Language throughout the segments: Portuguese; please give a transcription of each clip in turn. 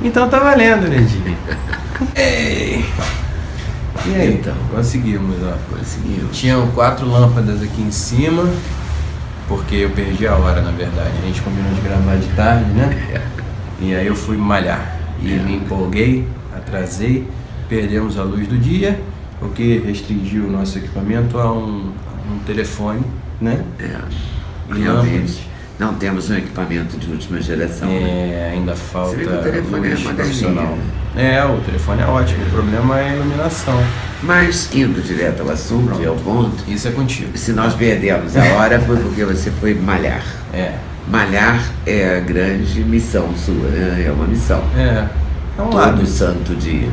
Então tá valendo, Nedinho. Ei. E aí? Então, conseguimos, ó. Conseguimos. Tinham 4 lâmpadas aqui em cima, porque eu perdi a hora, na verdade. A gente combinou de gravar de tarde, né? E aí eu fui malhar. E me empolguei, atrasei, perdemos a luz do dia, o que restringiu o nosso equipamento a um telefone, né? Realmente. Não temos um equipamento de última geração. Né? Ainda falta o telefone luz profissional. moderninho. O telefone é ótimo, o problema é a iluminação. Mas, indo direto ao assunto e ao ponto, isso é contigo. Se nós perdemos a hora foi porque você foi malhar. Malhar é a grande missão sua, né? É uma missão. É um todo hábito. Santo dia.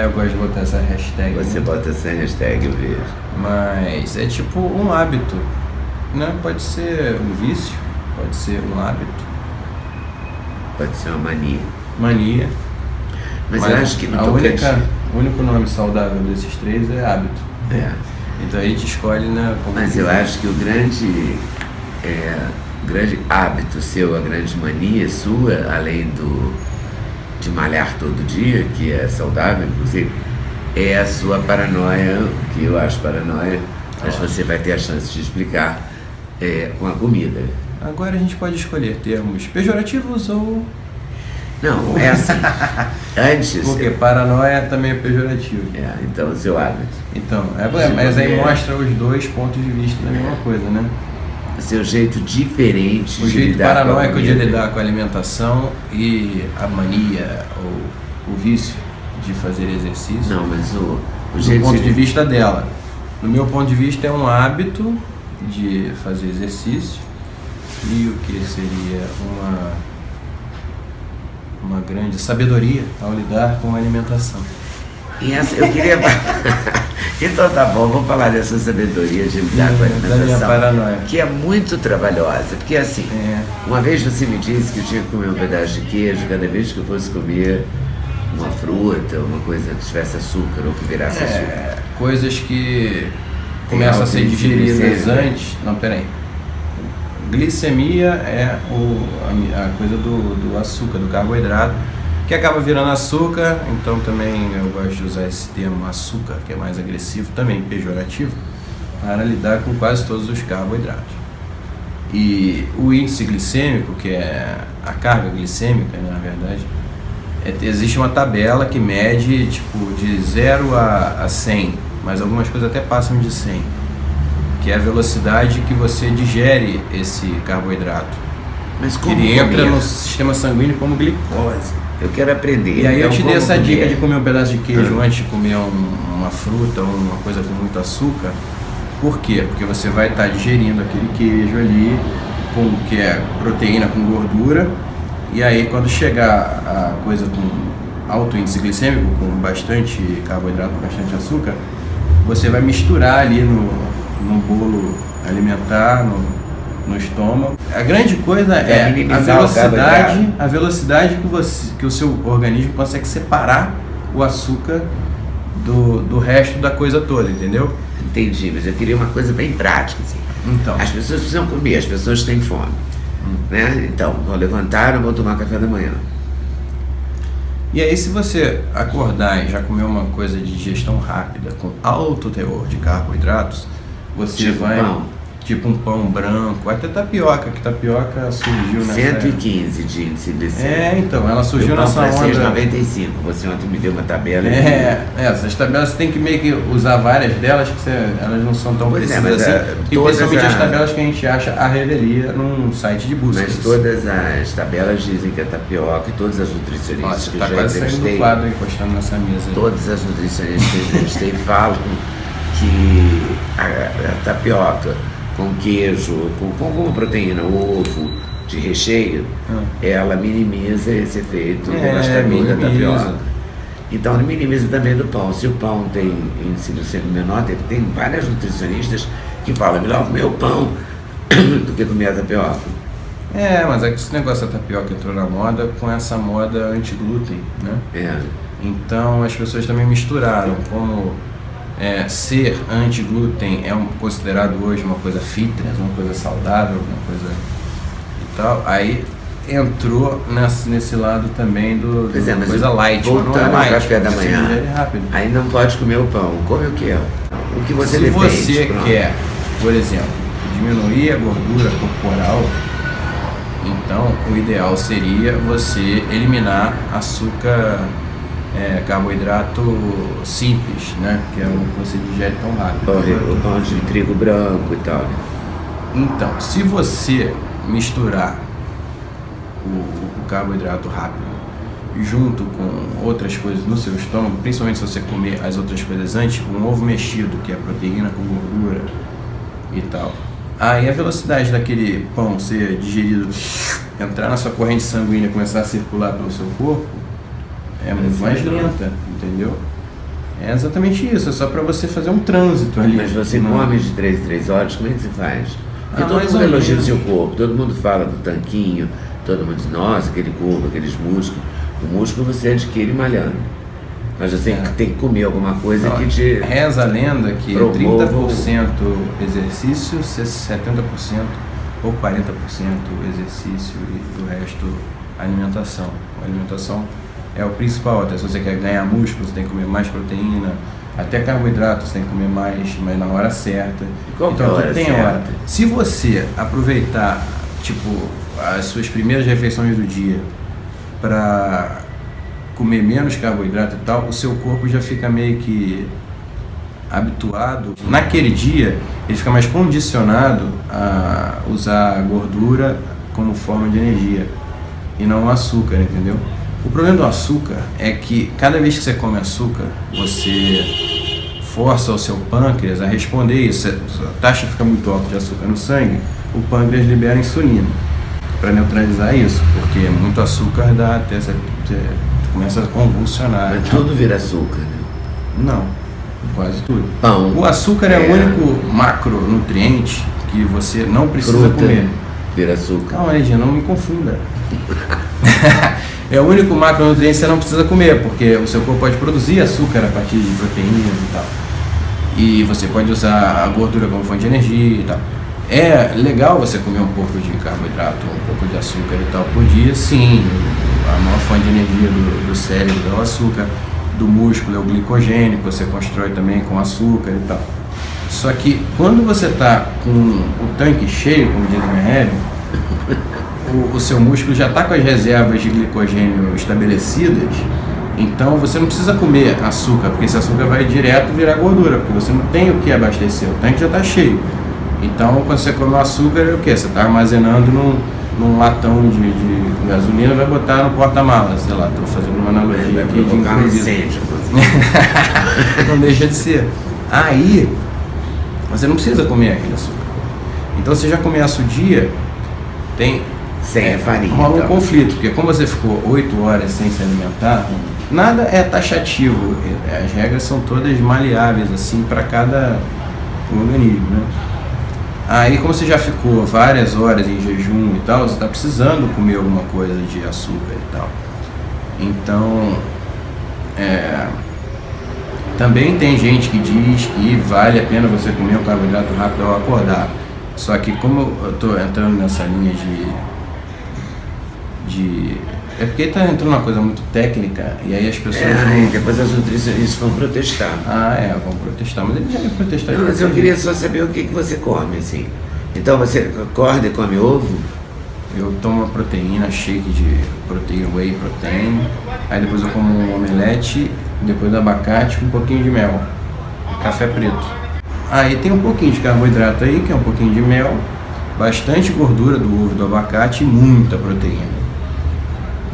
Eu gosto de botar essa hashtag. Você bota essa hashtag, eu vejo. Mas é tipo um hábito, né? Pode ser um vício, pode ser um hábito. Pode ser uma mania. Mas eu acho que no o único nome saudável desses 3 é hábito. Então a gente escolhe, né? Mas eu acho que o grande hábito seu, a grande mania sua, além de malhar todo dia, que é saudável, inclusive, é a sua paranoia, que eu acho paranoia, mas você vai ter a chance de explicar com a comida. Agora a gente pode escolher termos pejorativos ou... Não, é assim. Antes... Porque paranoia também é pejorativo. Então o seu hábito. Então, mas aí mostra os 2 pontos de vista da mesma coisa, né? O seu jeito diferente de lidar com a comida. O jeito paranoico de lidar com a alimentação e a mania ou o vício de fazer exercício. Não, mas o jeito... Do ponto de vista dela. No meu ponto de vista é um hábito de fazer exercício e o que seria uma grande sabedoria ao lidar com a alimentação. E essa, eu queria... Então tá bom, vamos falar dessa sabedoria de lidar com a alimentação, minha paranoia. Que é muito trabalhosa, porque assim, uma vez você me disse que eu tinha que comer um pedaço de queijo cada vez que eu fosse comer uma fruta, uma coisa que tivesse açúcar ou que virasse açúcar. Coisas que começam a ser digeridas antes... Não, peraí. Glicemia é a coisa do açúcar, do carboidrato, que acaba virando açúcar. Então também eu gosto de usar esse termo açúcar, que é mais agressivo, também pejorativo, para lidar com quase todos os carboidratos. E o índice glicêmico, que é a carga glicêmica, né, na verdade, existe uma tabela que mede tipo de 0 a 100, mas algumas coisas até passam de 100. Que é a velocidade que você digere esse carboidrato. Mas como ele entra no sistema sanguíneo como glicose. Eu quero aprender. E aí eu te dei essa dica de comer um pedaço de queijo antes de comer uma fruta ou uma coisa com muito açúcar. Por quê? Porque você vai estar digerindo aquele queijo ali, que é proteína com gordura, e aí quando chegar a coisa com alto índice glicêmico, com bastante carboidrato, bastante açúcar, você vai misturar ali no bolo alimentar, no estômago. A grande coisa é a velocidade que o seu organismo consegue separar o açúcar do resto da coisa toda, entendeu? Entendi, mas eu queria uma coisa bem prática, assim. Então. As pessoas precisam comer, as pessoas têm fome, né? Então, vão levantar, vão tomar café da manhã. E aí, se você acordar e já comer uma coisa de digestão rápida, com alto teor de carboidratos, você vai... Tipo um pão branco, até tapioca, que tapioca surgiu nessa... 115 de índice glicêmico. Então, ela surgiu nessa onda... 6,95, você ontem me deu uma tabela... Essas tabelas você tem que meio que usar várias delas, que elas não são tão precisas assim. E principalmente as tabelas que a gente acha à revelia num site de busca. Mas todas as tabelas dizem que a tapioca e todas as nutricionistas que eu já quase saindo do quadro encostando nessa mesa. Todas as nutricionistas que eu entrevistei falam que a tapioca com queijo, com alguma proteína, ovo, de recheio, ela minimiza esse efeito devastador da tapioca. Então ela minimiza também do pão. Se o pão tem índice glicêmico menor, tem várias nutricionistas que falam, melhor comer o pão do que comer a tapioca. Mas é que esse negócio da tapioca entrou na moda com essa moda anti-glúten, né? Então as pessoas também misturaram como... ser anti-glúten é considerado hoje uma coisa fitness, uma coisa saudável, uma coisa e tal. Aí entrou nesse lado também do coisa light. Voltando ao café da manhã, rápido. aí não pode comer o pão. Come o que? O que você defende. Se você quer, por exemplo, diminuir a gordura corporal, então o ideal seria você eliminar açúcar, carboidrato simples, né? Que é o que você digere tão rápido. O pão de trigo branco e tal. Então, se você misturar o carboidrato rápido junto com outras coisas no seu estômago, principalmente se você comer as outras coisas antes, um ovo mexido, que é proteína com gordura e tal, aí a velocidade daquele pão ser digerido, entrar na sua corrente sanguínea e começar a circular pelo seu corpo é muito mais lenta, entendeu? É exatamente isso, é só para você fazer um trânsito ali. Mas você come de 3 em 3 horas, como é que você faz? Porque todo mundo elogia o seu corpo, todo mundo fala do tanquinho, todo mundo diz, nossa, aquele corpo, aqueles músculos. O músculo você adquire malhando. Mas você tem que comer alguma coisa que te... Reza a lenda que 30% exercício, 70% ou 40% exercício e o resto alimentação. A alimentação é o principal, até se você quer ganhar músculo, você tem que comer mais proteína, até carboidrato você tem que comer mais, mas na hora certa. Qual então hora tem certa? hora. Se você aproveitar, as suas primeiras refeições do dia para comer menos carboidrato e tal, o seu corpo já fica meio que habituado. Naquele dia, ele fica mais condicionado a usar a gordura como forma de energia e não o açúcar, entendeu? O problema do açúcar é que cada vez que você come açúcar, você força o seu pâncreas a responder isso. A taxa fica muito alta de açúcar no sangue, o pâncreas libera insulina para neutralizar isso, porque muito açúcar dá até você começa a convulsionar. Mas tudo vira açúcar, né? Não, quase tudo. Pão. O açúcar é o único macronutriente que você não precisa Fruta comer. Vira açúcar. Calma aí, não me confunda. É o único macronutriente que você não precisa comer, porque o seu corpo pode produzir açúcar a partir de proteínas e tal. E você pode usar a gordura como fonte de energia e tal. É legal você comer um pouco de carboidrato, um pouco de açúcar e tal por dia, sim. A maior fonte de energia do cérebro é o açúcar, do músculo é o glicogênio, que você constrói também com açúcar e tal. Só que quando você está com o tanque cheio, como diz o Meirelles, o seu músculo já está com as reservas de glicogênio estabelecidas, então você não precisa comer açúcar, porque esse açúcar vai direto virar gordura, porque você não tem o que abastecer, o tanque já está cheio. Então quando você come o açúcar, é o que? Você está armazenando num latão de gasolina, vai botar no porta-malas, sei lá, estou fazendo uma analogia aqui de incêndio. Não deixa de ser. Aí você não precisa comer aquele açúcar. Então você já começa o dia, tem sem a farinha. Rola um conflito, porque como você ficou 8 horas sem se alimentar, nada é taxativo, as regras são todas maleáveis assim para cada organismo, né? Aí como você já ficou várias horas em jejum e tal, você está precisando comer alguma coisa de açúcar e tal. Então, também tem gente que diz que vale a pena você comer um carboidrato rápido ao acordar. Só que como eu estou entrando nessa linha é porque está entrando uma coisa muito técnica e aí as pessoas... depois as nutricionistas vão protestar. Vão protestar, mas eles já iam protestar. Não, mas eu queria só saber o que você come, assim. Então você acorda e come ovo? Eu tomo uma proteína, shake de proteína, whey protein, aí depois eu como um omelete, depois abacate com um pouquinho de mel, café preto. Aí tem um pouquinho de carboidrato aí, que é um pouquinho de mel, bastante gordura do ovo, do abacate e muita proteína.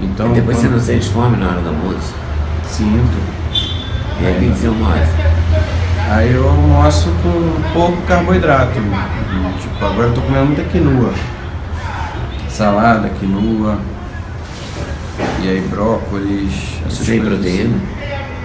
Então, e depois você não sente fome na hora do almoço? Sinto. E aí o que você almoça? Aí eu almoço com pouco carboidrato. Tipo, agora eu tô comendo muita quinoa. Salada, quinoa. E aí brócolis. Sem proteína?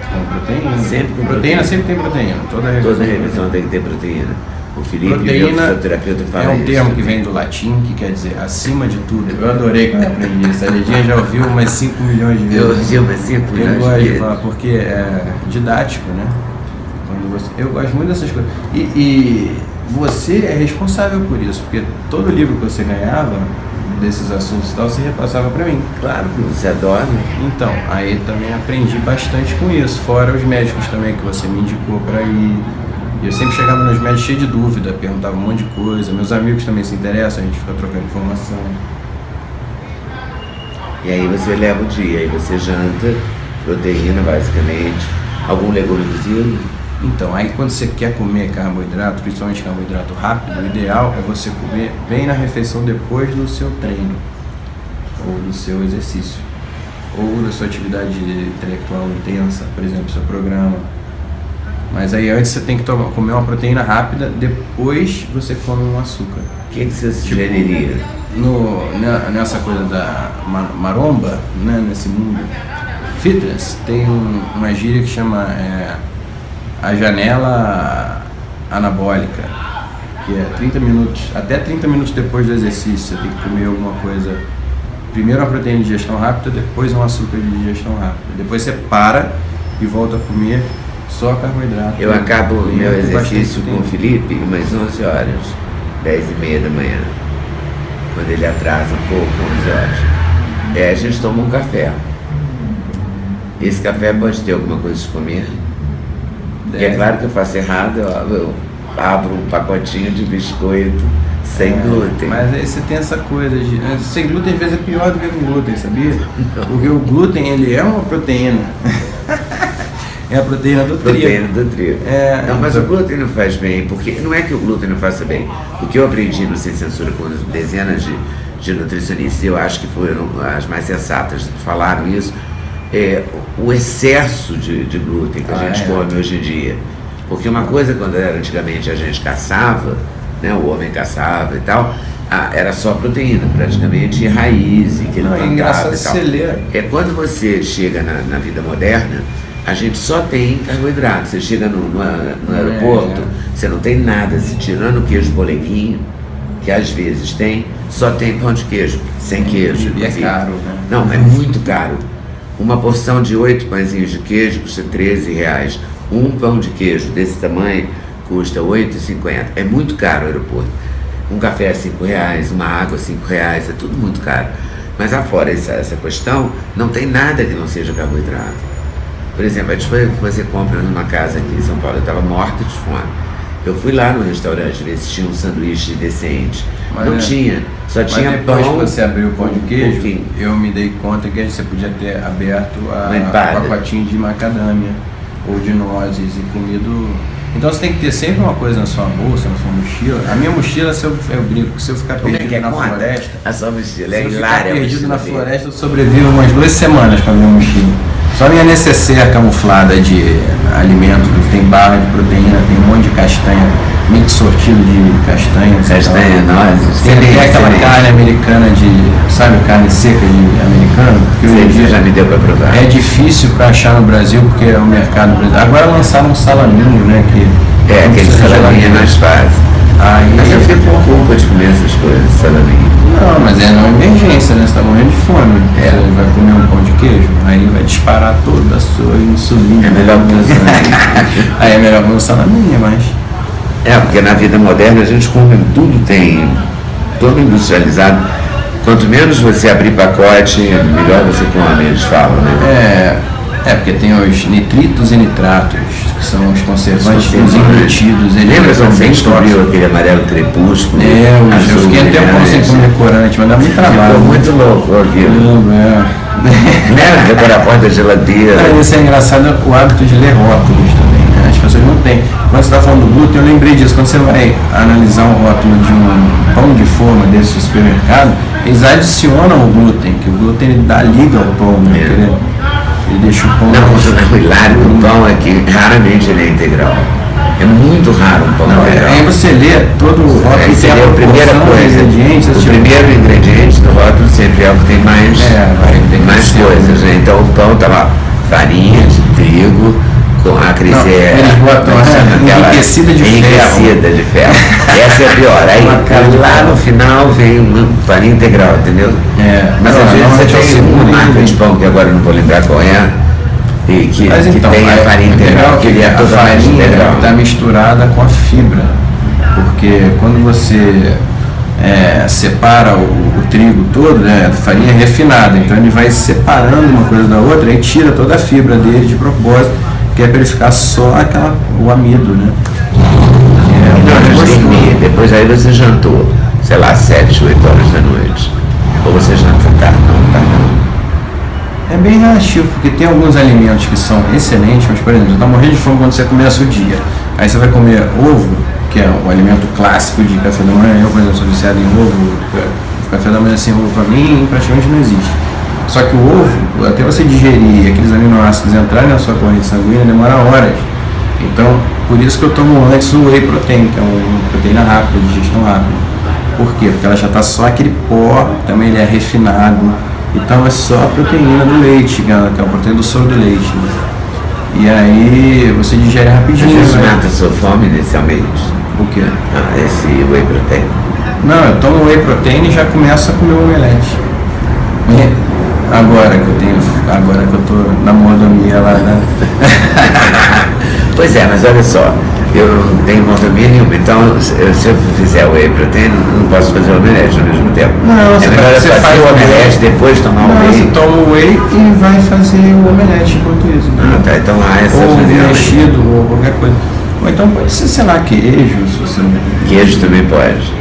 Com proteína. Sempre com proteína. Sempre tem proteína. Toda refeição tem que ter proteína. O Felipe, proteína, meu fisioterapeuta, fala é um termo que vem do latim, que quer dizer acima de tudo. Eu adorei quando eu aprendi isso. A Lidinha já ouviu umas 5 milhões de vezes. Eu ouvi umas 5 milhões de vezes. Falar, porque é didático, né? Eu gosto muito dessas coisas. E você é responsável por isso, porque todo livro que você ganhava desses assuntos e tal, você repassava para mim. Claro que você adora. Então, aí também aprendi bastante com isso, fora os médicos também que você me indicou para ir. Eu sempre chegava nos médicos cheio de dúvida, perguntava um monte de coisa, meus amigos também se interessam, a gente fica trocando informação. E aí você leva o dia, aí você janta, proteína basicamente, algum legume cozido. Então, aí quando você quer comer carboidrato, principalmente carboidrato rápido, o ideal é você comer bem na refeição depois do seu treino, ou do seu exercício, ou da sua atividade intelectual intensa, por exemplo, seu programa. Mas aí antes você tem que comer uma proteína rápida, depois você come um açúcar. O que você sugeriria? Nessa coisa da maromba, né, nesse mundo fitness, tem uma gíria que chama a janela anabólica, que é 30 minutos, até 30 minutos depois do exercício, você tem que comer alguma coisa. Primeiro uma proteína de digestão rápida, depois um açúcar de digestão rápida. Depois você para e volta a comer só carboidrato. Eu acabo o meu exercício com o Felipe umas 11 horas, 10h30 da manhã. Quando ele atrasa um pouco, 11 horas. A gente toma um café. Esse café pode ter alguma coisa de comer. E é claro que eu faço errado, eu abro um pacotinho de biscoito sem glúten. Mas aí você tem essa coisa de... Sem glúten às vezes é pior do que com glúten, sabia? Porque o glúten, ele é uma proteína. É a proteína do trigo. Proteína do trigo. Não, mas o glúten não faz bem, porque não é que o glúten não faça bem. O que eu aprendi no Sem Censura com dezenas de nutricionistas, eu acho que foram as mais sensatas que falaram isso, o excesso de glúten que a gente come hoje em dia. Porque uma coisa, quando era antigamente a gente caçava, né, o homem caçava e tal, era só proteína, praticamente, e raiz, e que ele plantava e tal. Quando você chega na vida moderna, a gente só tem carboidrato. Você chega no aeroporto, você não tem nada, se tirando o queijo poleguinho, que às vezes tem, só tem pão de queijo, sem queijo. E é caro, né? Não, é muito caro. Uma porção de 8 pãezinhos de queijo custa R$13. Um pão de queijo desse tamanho custa R$8,50. É muito caro o aeroporto. Um café é R$5, uma água é R$5, é tudo muito caro. Mas afora essa questão, não tem nada que não seja carboidrato. Por exemplo, a gente foi fazer compra numa casa aqui em São Paulo, eu estava morta de fome. Eu fui lá no restaurante ver se tinha um sanduíche decente. Mas não tinha, só tinha pão. Depois que você abriu o pão de queijo, eu me dei conta que você podia ter aberto um pacotinho de macadâmia ou de nozes e comido. Então você tem que ter sempre uma coisa na sua bolsa, na sua mochila. A minha mochila, eu brinco, se eu ficar perdido na floresta. A sua mochila é hilária. Se eu ficar perdido na floresta, eu sobrevivo umas 2 semanas com a minha mochila. Só minha necessaire camuflada de alimento, tem barra de proteína, tem um monte de castanha, mix sortido de castanhas. Castanha, nozes. Tem aquela carne americana sabe, carne seca de americano? Que hoje em dia já me deu para provar. É difícil para achar no Brasil, porque é o mercado brasileiro. Agora lançaram um salaminho, né? Aquele salaminho é mais fácil. Mas eu fico com culpa de comer essas coisas, salaminho. Não, mas é numa emergência, né? Você tá morrendo de fome. Você vai comer um pão de queijo, aí vai disparar toda a sua insulina. É melhor comer um salaminho. Aí é melhor comer um salaminho, mas... Porque na vida moderna a gente come tudo, tem todo industrializado. Quanto menos você abrir pacote, melhor você come, eles falam, né? Porque tem os nitritos e nitratos, que são os conservantes embutidos. Lembra quando você descobriu aquele amarelo crepúsculo? Eu fiquei um tempo sem comer corante, mas dá muito trabalho. Ficou muito louco aquilo. Lembra decorar a porta da geladeira? Isso é engraçado, o hábito de ler rótulos também, né? As pessoas não têm. Quando você está falando do glúten, eu lembrei disso. Quando você vai analisar um rótulo de um pão de forma desse supermercado, eles adicionam o glúten, que o glúten ele dá liga ao pão, né? Ele deixa o pão... Não, o hilário do pão é que raramente ele é integral. É muito raro um pão integral. Aí você lê todo o rótulo, você lê a primeira coisa, o primeiro ingrediente do rótulo sempre é o que tem mais coisas, né? Então o pão tá lá, farinha de trigo, com a crescer enriquecida de ferro. Essa é a pior. Aí lá no final vem uma farinha integral, entendeu? Mas às vezes você tem uma marca de pão que agora eu não vou lembrar qual é, e que tem a farinha integral, que ele é totalmente integral. Está misturada com a fibra, porque quando você separa o trigo todo, né? A farinha refinada, então ele vai separando uma coisa da outra e tira toda a fibra dele de propósito, que é para ele ficar só o amido, né? Depois aí você jantou, sei lá, 7, 8 horas da noite. Ou você janta tarde, não. É bem relativo, porque tem alguns alimentos que são excelentes, mas, por exemplo, você está morrendo de fome quando você começa o dia. Aí você vai comer ovo, que é um alimento clássico de café da manhã. Eu, por exemplo, sou viciado em ovo. Café da manhã sem ovo para mim praticamente não existe. Só que o ovo, até você digerir aqueles aminoácidos entrarem na sua corrente sanguínea, demora horas. Então, por isso que eu tomo antes o whey protein, que é uma proteína rápida, digestão rápida. Por quê? Porque ela já está só aquele pó, também ele é refinado. Então é só a proteína do leite, que é a proteína do soro do leite. Né? E aí você digere rapidinho. Você mata a sua fome inicialmente? O quê? Esse whey protein. Não, eu tomo whey protein e já começo a comer o omelete. Agora que eu tô na mordomia lá, né? Pois é, mas olha só, eu não tenho mordomia nenhuma, então se eu fizer o whey protein, não posso fazer o omelete ao mesmo tempo. Não, você faz o omelete, depois tomar o whey. Você toma o whey e vai fazer o omelete enquanto isso. Tá, então há essa ou mexido, ou qualquer coisa. Ou então pode ser, sei lá, queijo, se você não... Queijo também pode.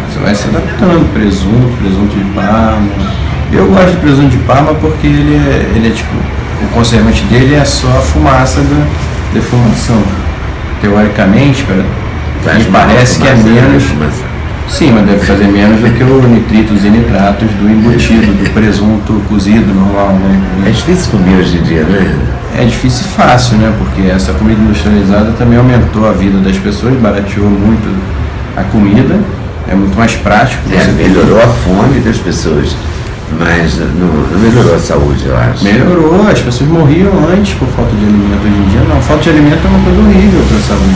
Você vai se adaptando, presunto de Parma. Eu gosto de presunto de Parma porque ele é tipo, o conservante dele é só a fumaça da defumação. Teoricamente, me parece que é menos. Sim, mas deve fazer menos do que o nitritos e nitratos do embutido, do presunto cozido normal, né? É difícil comer hoje em dia, né? É difícil e fácil, né? Porque essa comida industrializada também aumentou a vida das pessoas, barateou muito a comida, é muito mais prático. Melhorou a fome das pessoas, mas não melhorou a saúde, eu acho. Melhorou, as pessoas morriam antes por falta de alimento. Hoje em dia não, falta de alimento é uma coisa horrível para a saúde.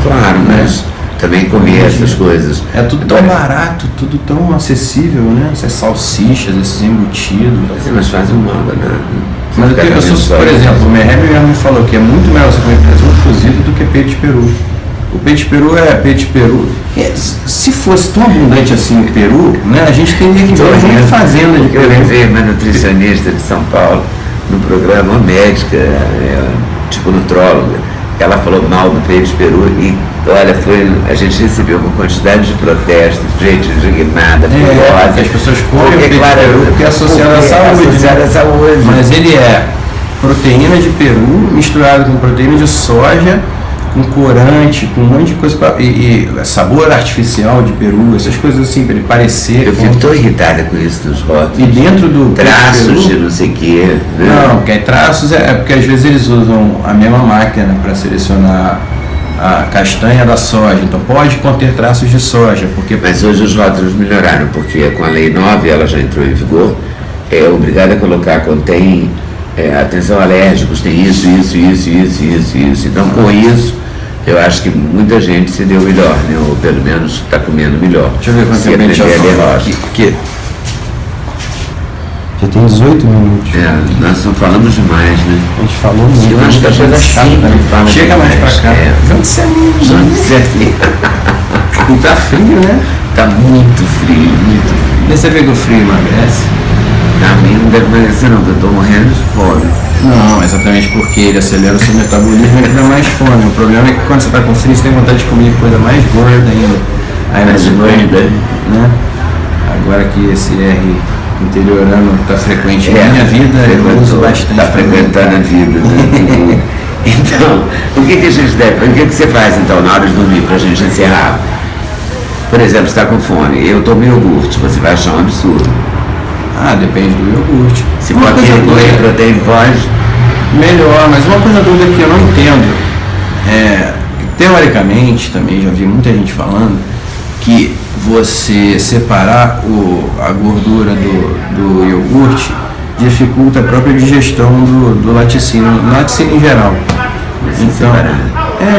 Claro, mas também comer essas coisas. É tudo tão barato, tudo tão acessível, né? Essas salsichas, esses embutidos. Mas fazem mal danado. Mas por exemplo, o Merhemi me falou que é muito melhor você comer presunto cozido do que peito de peru. O peito de peru é peito de peru. Se fosse tão abundante assim o peru, né, a gente teria que ver uma fazenda de peru. Eu levei uma nutricionista de São Paulo no programa, uma médica, tipo nutróloga. Ela falou mal do peito de peru e, olha, a gente recebeu uma quantidade de protestos, gente indignada, furiosa. As pessoas comem o peito de peru porque é associado à saúde. Mas ele é proteína de peru misturado com proteína de soja, com corante, com um monte de coisa, e sabor artificial de peru, essas coisas assim, para ele parecer. Eu fico tão irritada com isso dos rótulos. E dentro do traços de não sei o quê. Né? Não, porque traços é porque às vezes eles usam a mesma máquina para selecionar a castanha da soja, então pode conter traços de soja. Mas hoje os rótulos melhoraram, porque com a Lei 9, ela já entrou em vigor, é obrigada a colocar, contém atenção alérgicos, tem isso. Então com isso, eu acho que muita gente se deu melhor, né? Ou pelo menos está comendo melhor. Deixa eu ver quanto tempo a gente já falou aqui. Já tem 18 minutos. Nós não falamos demais, né? A gente falou muito. Eu acho que a coisa chata, né? Chega mais pra cá. Vamos ser amigos. E tá frio, né? Tá muito frio, muito frio. E você vê que o frio emagrece? A mim não deve emagrecer não, porque eu tô morrendo de fome. Não, exatamente porque ele acelera o seu metabolismo e dá mais fome. O problema é que quando você tá com frio, você tem vontade de comer coisa mais gorda ainda. Aí mais gorda, né? Agora que esse R interiorano está frequente na minha vida, eu uso bastante. Está frequentando a vida, né? Então, o que a gente deve, o que você faz então na hora de dormir para a gente encerrar? Por exemplo, você está com fome, eu tomo iogurte, você vai achar um absurdo. Depende do iogurte. Se pode ter whey protein, pode? Melhor, mas uma coisa dúvida que eu não entendo teoricamente, também já vi muita gente falando, que você separar a gordura do iogurte dificulta a própria digestão do laticínio em geral. Então,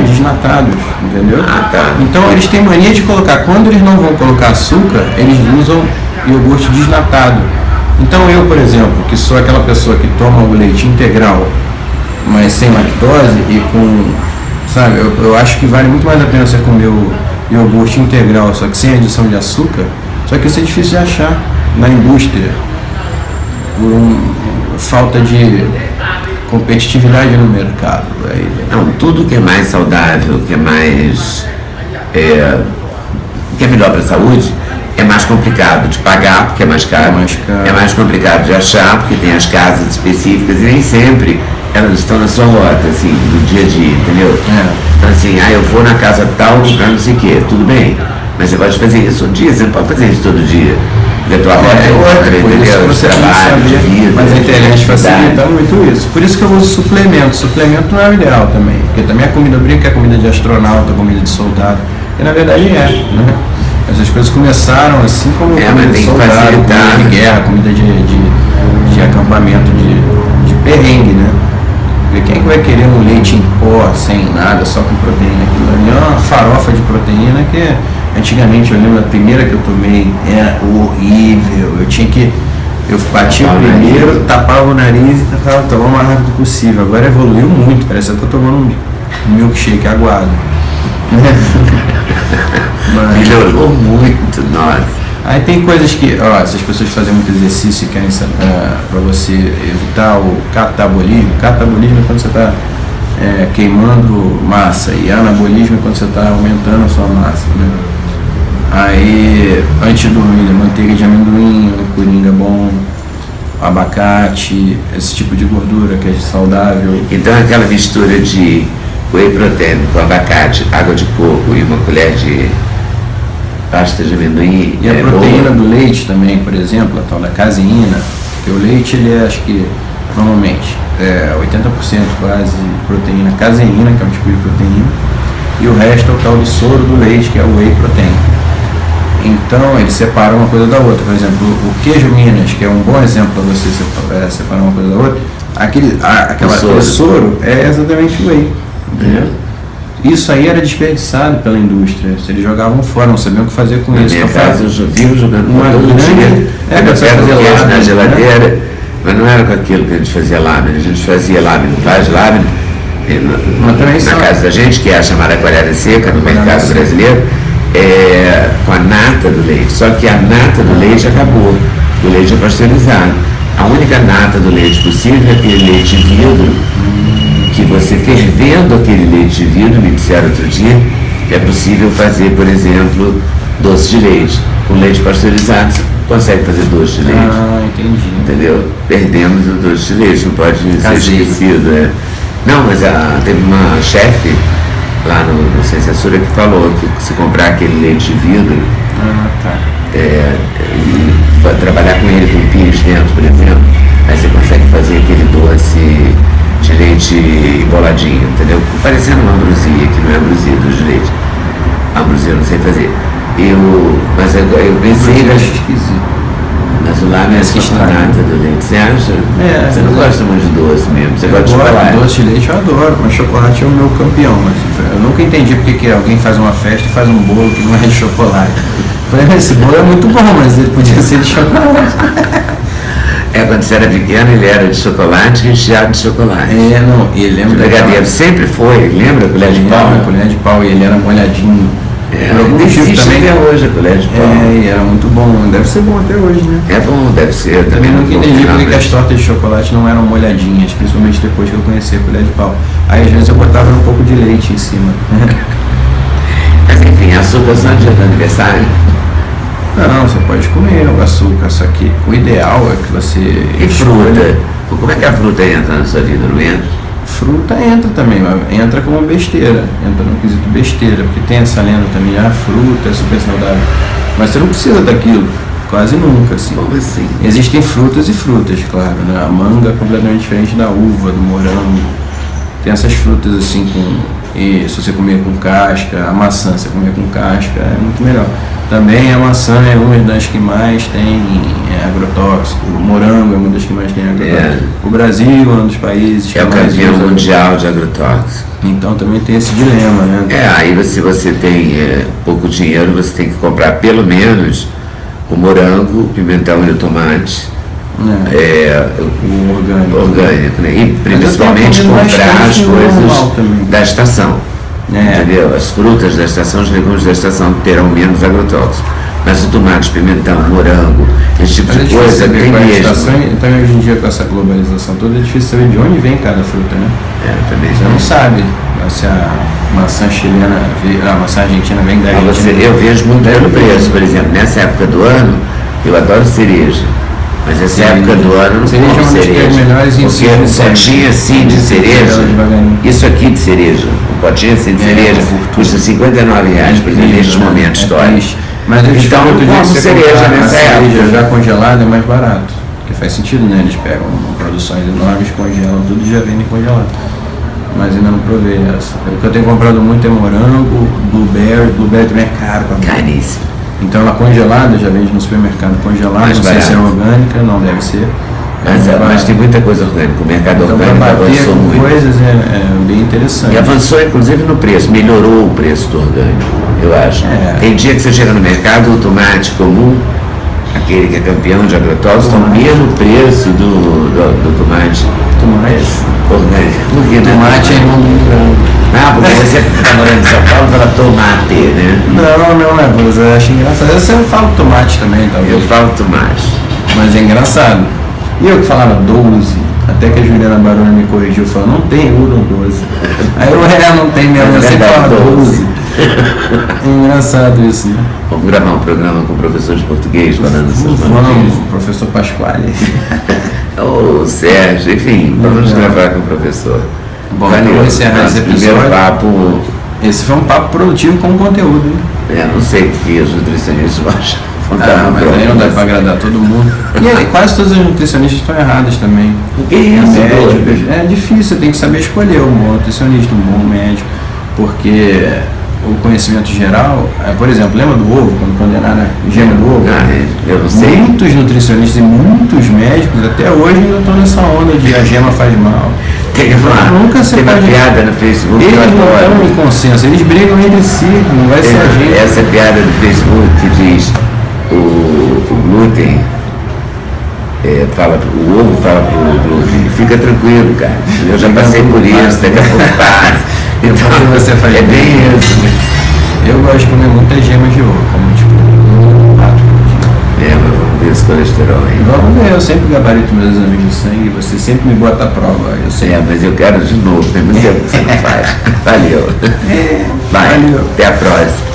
desnatados, entendeu? Tá. Então eles têm mania de colocar, quando eles não vão colocar açúcar, eles usam iogurte desnatado. Então eu, por exemplo, que sou aquela pessoa que toma o leite integral, mas sem lactose e com, sabe, eu acho que vale muito mais a pena você comer o iogurte integral, só que sem adição de açúcar, só que isso é difícil de achar na indústria, por falta de competitividade no mercado. Não, tudo que é mais saudável, que é mais que é melhor para a saúde, é mais complicado de pagar, porque é mais caro, é mais complicado de achar, porque tem as casas específicas e nem sempre elas estão na sua rota, assim, do dia a dia, entendeu? Então assim, eu vou na casa tal, comprar não sei o quê, tudo bem, mas você pode fazer isso um dia, você não pode fazer isso todo dia. A tua rota é outra, entendeu? Você trabalho, de vida, mas a internet facilita muito isso. Por isso que eu uso suplemento. Suplemento não é o ideal também, porque também a comida brinca é comida de astronauta, comida de soldado, e na verdade né? Essas coisas começaram assim como comida de soldado, comida de guerra, comida de acampamento, de perrengue, né? Porque quem vai querer um leite em pó, sem nada, só com proteína? Aquilo ali é uma farofa de proteína que antigamente, eu lembro da primeira que eu tomei, era horrível. Eu batia o primeiro, tapava o nariz e tentava tomar o mais rápido possível. Agora evoluiu muito, parece que eu estou tomando um milkshake aguado. Melhorou muito, nossa. Aí tem coisas que, se as pessoas fazem muito exercício e querem para você evitar o catabolismo. Catabolismo é quando você está queimando massa, e anabolismo é quando você está aumentando a sua massa, né? Aí, antes de dormir, manteiga de amendoim, coringa bom, abacate, esse tipo de gordura que é saudável. Então aquela mistura de whey protein com abacate, água de coco e uma colher de pasta de amendoim. E a proteína do leite também, por exemplo, a tal da caseína, porque o leite ele é, acho que normalmente 80% quase proteína caseína, que é um tipo de proteína, e o resto é o tal do soro do leite, que é o whey protein. Então eles separam uma coisa da outra. Por exemplo, o queijo Minas, que é um bom exemplo para você separar uma coisa da outra, aquele soro é exatamente o whey. Entendeu? Isso aí era desperdiçado pela indústria. Eles jogavam fora, não sabiam o que fazer com isso. Na minha casa eu vivo jogando uma grande. Queijo na geladeira, né? Mas não era com aquilo que a gente fazia lámina. A gente fazia lámina, faz lámina. Na casa da gente, que é a chamada colher seca no mercado brasileiro, com a nata do leite. Só que a nata do leite acabou. O leite é pasteurizado. A única nata do leite possível é aquele leite de vidro, que você fervendo aquele leite de vidro, me disseram outro dia, é possível fazer, por exemplo, doce de leite. Com leite pasteurizado, você consegue fazer doce de leite. Entendi. Entendeu? Perdemos o doce de leite, não pode ser esquecido. Não, mas teve uma chefe lá no Censura que falou que se comprar aquele leite de vidro e trabalhar com ele com pires dentro, por exemplo, aí você consegue fazer aquele doce de leite emboladinho, entendeu? Parecendo uma ambrosia, que não é ambrosia, doce de leite. Ambrosia eu não sei fazer. Mas eu pensei... Eu acho esquisito. Mas o lámen é a nata do leite, você acha? Você não gosta muito de doce mesmo, você gosta de chocolate. Doce de leite eu adoro, mas chocolate é o meu campeão. Mas eu nunca entendi porque que alguém faz uma festa e faz um bolo que não é de chocolate. Eu falei, esse bolo é muito bom, mas ele podia ser de chocolate. Quando você era pequeno, ele era de chocolate recheado de chocolate. Ele lembra. Brigadeiro sempre foi, lembra? Colher de pau? Colher de pau, e ele era molhadinho. Existe também até hoje a colher de pau. E era muito bom, deve ser bom até hoje, né? É bom, deve ser. Eu também nunca entendi porque as tortas de chocolate não eram molhadinhas, principalmente depois que eu conheci a colher de pau. Aí às vezes eu botava um pouco de leite em cima. Mas enfim, açúcar só no dia do aniversário? Não, você pode comer o açúcar, só que o ideal é que você... E fruta? Como é que a fruta entra na sua vida, não entra? Fruta entra também, mas entra como besteira, entra no quesito besteira, porque tem essa lenda também, a fruta é super saudável, mas você não precisa daquilo, quase nunca, assim. Como assim? Existem frutas e frutas, claro, né? A manga é completamente diferente da uva, do morango, tem essas frutas assim e se você comer com casca, a maçã, se você comer com casca, é muito melhor. Também a maçã é uma das que mais tem agrotóxico, o morango é uma das que mais tem agrotóxico. O Brasil é um dos países que é o campeão mundial de agrotóxico. Então também tem esse dilema, né? Aí se você tem pouco dinheiro, você tem que comprar pelo menos o morango, o pimentão e o tomate. O orgânico, né? E principalmente comprar as coisas da estação. Entendeu? As frutas da estação, os legumes da estação terão menos agrotóxicos. Mas o tomate, pimentão, morango, esse tipo de coisa tem mesmo. Então hoje em dia com essa globalização toda é difícil saber de onde vem cada fruta, né? Também você não sabe se a maçã chilena, a maçã argentina vem da Argentina. Eu vejo muito pelo preço, por exemplo, nessa época do ano, eu adoro cereja. Mas essa época do ano não como cereja. Porque o potinho assim de cereja, isso aqui de cereja, o potinho assim de cereja custa R$59, por exemplo, neste momento histórico. Mas então eu como cereja nessa época. Já congelada é mais barato. Porque faz sentido, né? Eles pegam produções enormes, congelam tudo e já vendem congelado. Mas ainda não provei essa. O que eu tenho comprado muito é morango, blueberry também é caro. Caríssimo. Então ela congelada, já vende no supermercado congelada, não sei se é orgânica, não deve ser. Mas tem muita coisa orgânica, o mercado orgânico avançou muito. Coisas é bem interessante. E avançou inclusive no preço, melhorou o preço do orgânico, eu acho. Tem dia que você chega no mercado, o tomate comum, aquele que é campeão de agrotóxicos, está o mesmo preço do tomate. Orgânico. Porque tomate é mundo branco. Porque você está morando em São Paulo fala tomate, né? Não, eu acho engraçado. Eu sempre falo tomate também, talvez. Eu falo tomate. Mas é engraçado. E eu que falava 12, até que a Juliana Baroni me corrigiu, falou, não tem Euro 12. Aí eu não tem mesmo, eu sempre falo 12. É engraçado isso, né? Vamos gravar um programa com o professor de português falando essas Vamos, o professor Pasquale. O Sérgio, enfim, vamos gravar com o professor. Bom, então vamos encerrar esse episódio. Papo... Esse foi um papo produtivo com conteúdo, hein? Não sei o que os nutricionistas acham. Mas aí não dá para agradar todo mundo. E aí, quase todos os nutricionistas estão errados também. O que é isso? É difícil, você tem que saber escolher um bom nutricionista, um bom médico, porque o conhecimento geral, por exemplo, lembra do ovo, quando condenaram a gema do ovo? Eu não sei. Muitos nutricionistas e muitos médicos até hoje ainda estão nessa onda de a gema faz mal. Tem uma piada no Facebook. Eles não estão em consenso, eles brigam entre si, não vai ser a gente. Essa piada do Facebook que diz o glúten o ovo fala pro glúten, fica tranquilo, cara. Eu já passei por isso, daqui a pouco passa. Então você faz bem isso. Eu gosto de comer muitas gemas de ovo, como tipo 4 mas vamos ver esse colesterol aí. Vamos ver, eu sempre gabarito meus exames de sangue, você sempre me bota a prova. Mas eu quero de novo, tem muito tempo que você não faz. Valeu. Valeu. Até a próxima.